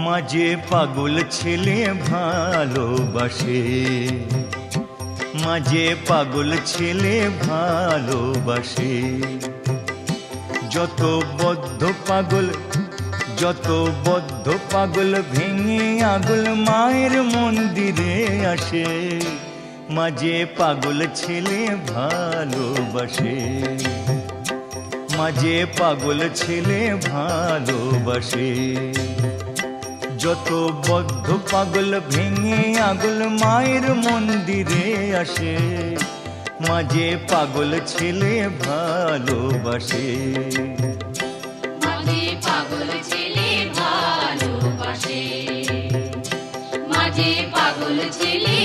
মাঝে পাগল ছেলে ভালোবাসে, মাঝে পাগল ছেলে ভালোবাসে। যত বদ্ধ পাগল, যত বদ্ধ পাগল ভেঙে আগুল মায়ের মন্দিরে আসে। মাঝে পাগল ছেলে ভালোবাসে, মাঝে পাগল ছেলে ভালোবাসে। যত বদ্ধ পাগল ভেঙে আগুল মায়ের মন্দিরে আসে। মাঝে পাগল ছেলে ভালোবাসে, মাঝে পাগল ছেলে ভালোবাসে, মাঝে পাগল ছেলে